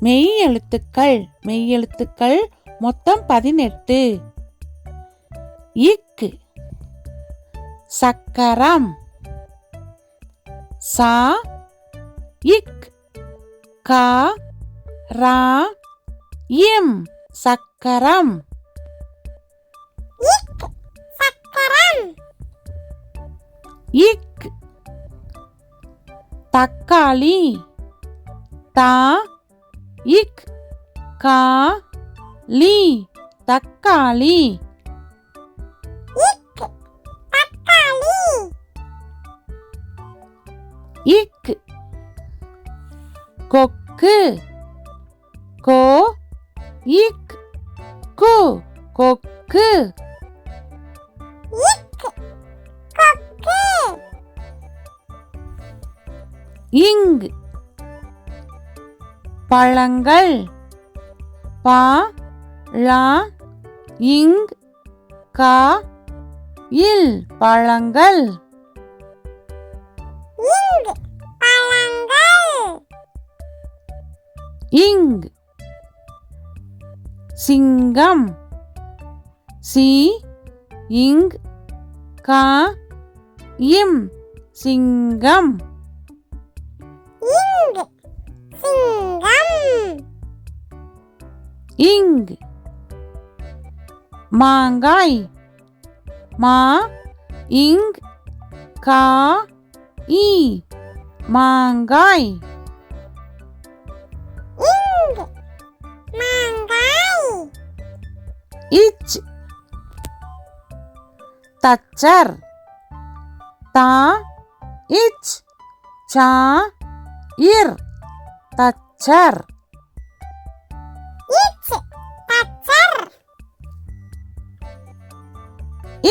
மெய் எழுத்துக்கள் மொத்தம் 18. இக்கு சக்கரம். சா இக் கா ரா இம் சக்கரம். இக் தக்காளி. தா இக் கா லி தக்காளி. இக் கொக்கு. கோ இக் கு கொக்கு. இங் பழங்கள். பா லா இங் கா இல் பழங்கள். இங் சிங்கம். சி இங் கா இம் சிங்கம். இங் மாங்காய். மா இங் கா இ மாங்காய். இச் தச்சர். தா இச் சா இர் தச்சர்.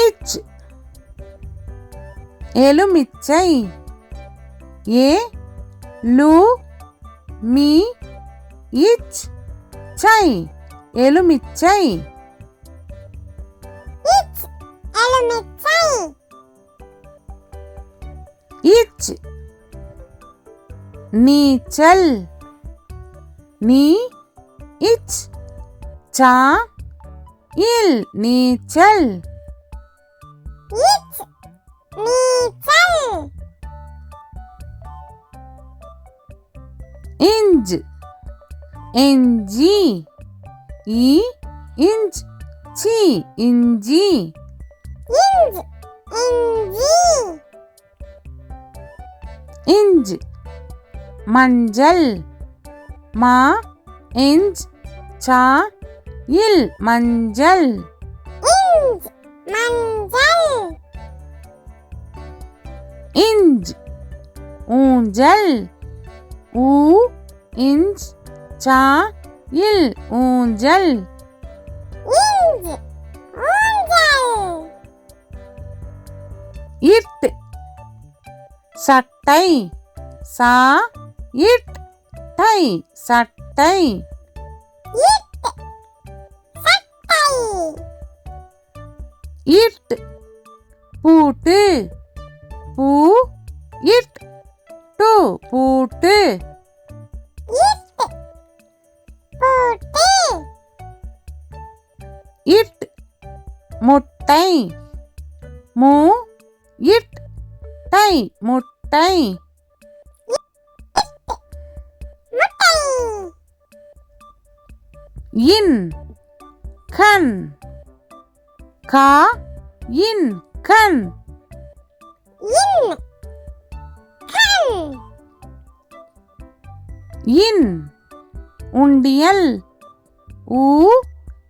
இச் எலுமிச்சை. ஏ லு மி இச் சை எலுமிச்சை. இச் நீச்சல். நீ இச் சா இல் நீச்சல். இஞ்ச் இஞ்சி. இ இஞ்ச் சி இஞ்சி. இஞ்ச் மஞ்சள். மா இஞ்ச் சா இல் மஞ்சள். இஞ்ச் ஊஞ்சல். ஊ இஞ்ச் சா இல் ஊஞ்சல். இட் சட்டை. சா இட் டை சட்டை. இட் பூட்டு. பூ இட் டு பூட்டு. இட் முட்டை. மூ இட் டை முட்டை. இன் கண். கா இன் கண். இன் உண்டியல். ஊ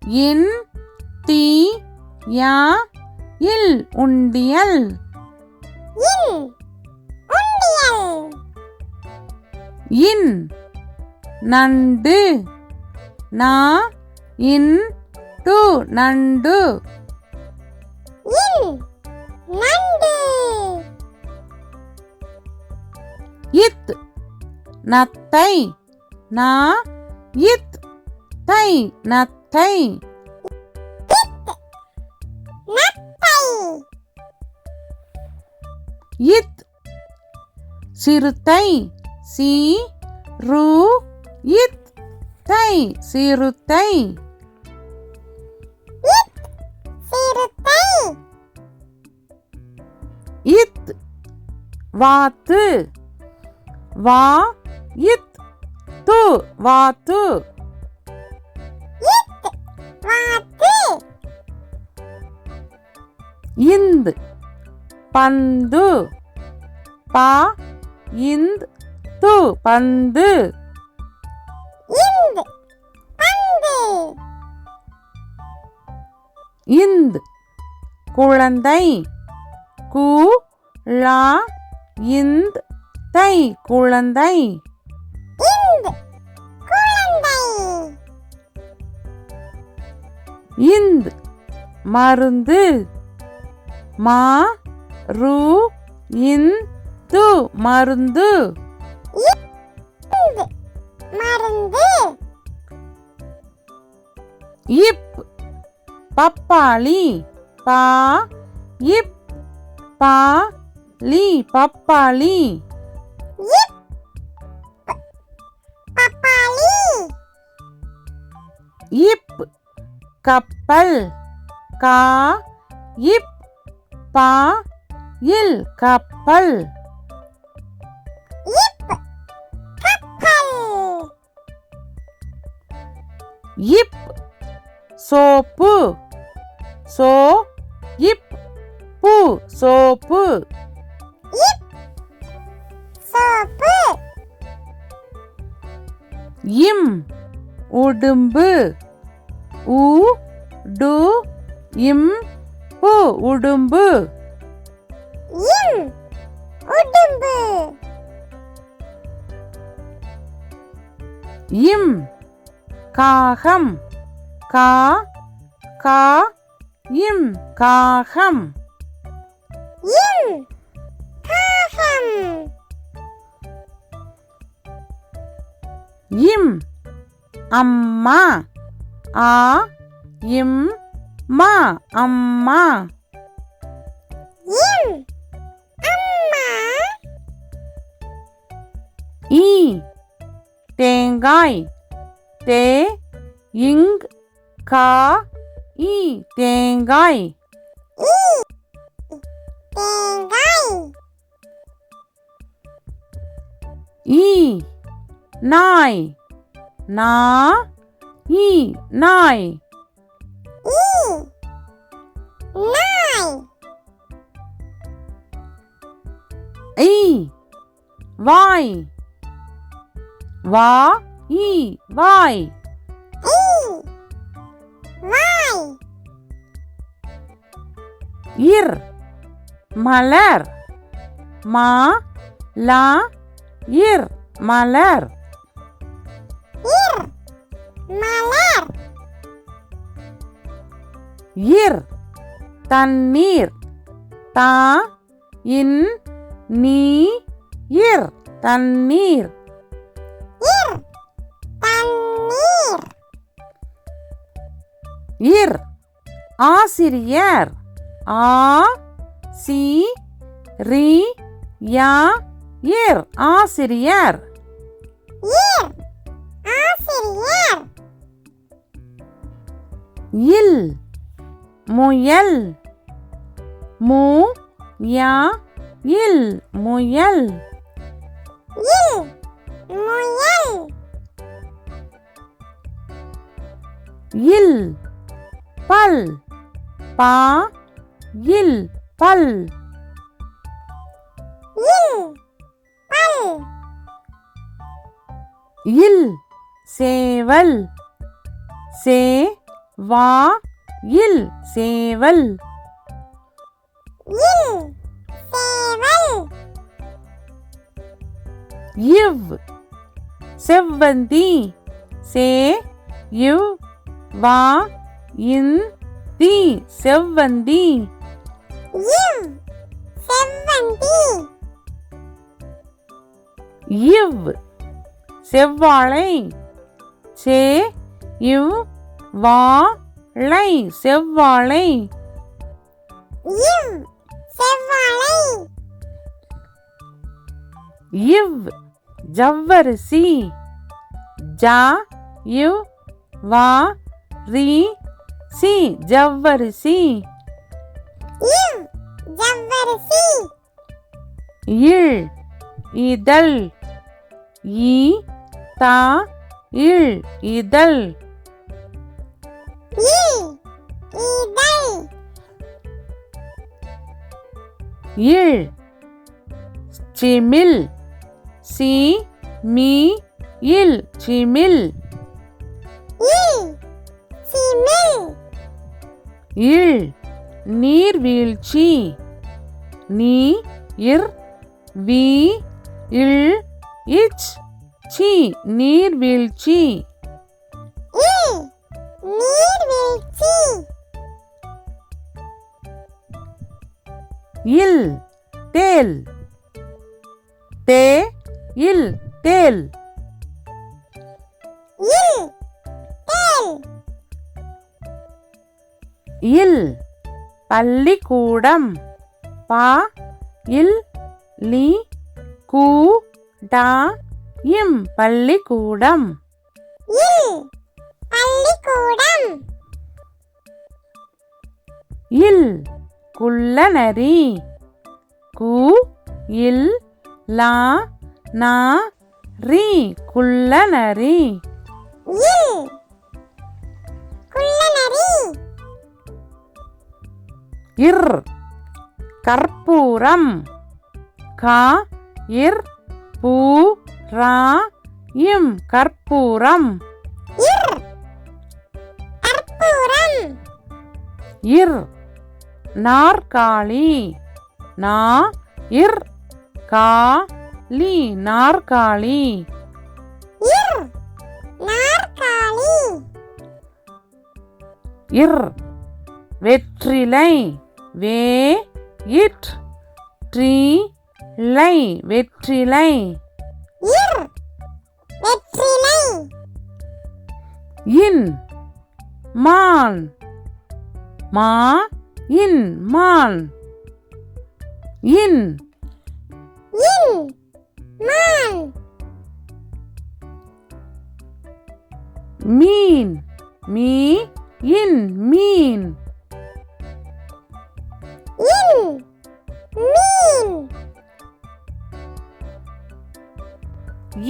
இன் தி யா இல் உண்டியல். இன் நண்டு. நா இன் டு நண்டு. இத் நத்தை. நா இத் தை நத்தை. இத் சிறுத்தை. சி ரு இத் சிறுத்தை சிறுத்தை சிறுத்தை இத் வாத்து வா இத் து வாத்து வாத்து இந்த் பந்து பா இந்த் து பந்து இந்து பந்து இந்த் குழந்தை கு லா இந்த் தை குழந்தை இந்து குழந்தை இந்த் மருந்து மா ரு இந்து மருந்து இந்து மருந்து இப் பப்பாளி பா இப் பா லி பப்பாளி இப் பப்பாளி இப் கப்பல் கா இப் பா இல் கப்பல் இப் கப்பல் இப் சோப்பு சோ இப் பு சோப்பு இப் சோப்பு இம் உடும்பு உ டு இம் பு உடும்பு இம் உடும்பு இம் காகம் கா கா இம் காகம் இம் காகம் இம் அம்மா ஆ இம் மா அம்மா இம் அம்மா ஈ தேங்காய் தே இங் கா ஈ தேங்காய் இ தேங்காய் ஈ நாய் நா ஈ நாய் இ நாய் ஈ வாய் வா ஈ வாய் இ வாய் இர் மலர் மா லா இர் மலர் இர் மலர் இர் தண்ணீர் தா இன் நீ இர் தண்ணீர் இர் தண்ணீர் இர் ஆசிரியர் ஆ சி ரி யா இர் ஆசிரியர் இர் ஆசிரியர் இல் முயல் மு யா இல் முயல் இல் முயல் இல் பல் பா இல் பல் இல் பல் இல் சேவல் சே வா இல் சேவல் இல் சேவல் இவ் செவ்வந்தி சே இவ் வா இன் தி செவ்வந்தி இவ் செவ்வந்தி இவ் செவ்வாழை சே இவ் வா ளை செவ்வாழை இவ் செவ்வாழை இவ் ஜவ்வரிசி ஜா இவ் வா ரி சி ஜவ்வரிசி இவ் ஜவ்வரிசி இல் இதழ் இ தா இல் இதழ் இல் இதழ் இல் சிமிழ் சி மீ இல் சிமிழ் இல் சிமிழ் இல் நீர்வீழ்ச்சி நீ இர் வி இல் இச் சி நீர்வீழ்ச்சி இல் நீர்வீழ்ச்சி இல் தேல் தே இல் தேல் இல் தேல் இல் பள்ளிக்கூடம் பா இல் லி கூ டா இம் பள்ளிக்கூடம் இல் பள்ளிக்கூடம் இல் குள்ளநரி கு இல் லா நா ரி குள்ளநரி இல் குள்ளநரி இர் கற்பூரம் கா இர் பூ ரா இம் கற்பூரம் இர் கற்பூரம் இர் நாற்காலி நா இர் கா லி நாற்காலி இர் நாற்காலி இர் வெற்றிலை வே இட் ட்ரீ லை வெற்றிலை இர் வெற்றிலை இன் மான் மா இன் மான் இன் இன் மான் மீன் மீ இன் மீன் இன் மீன்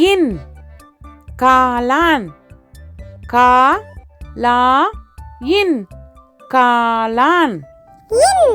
இன் காளான் கா லா இன் காளான் இன்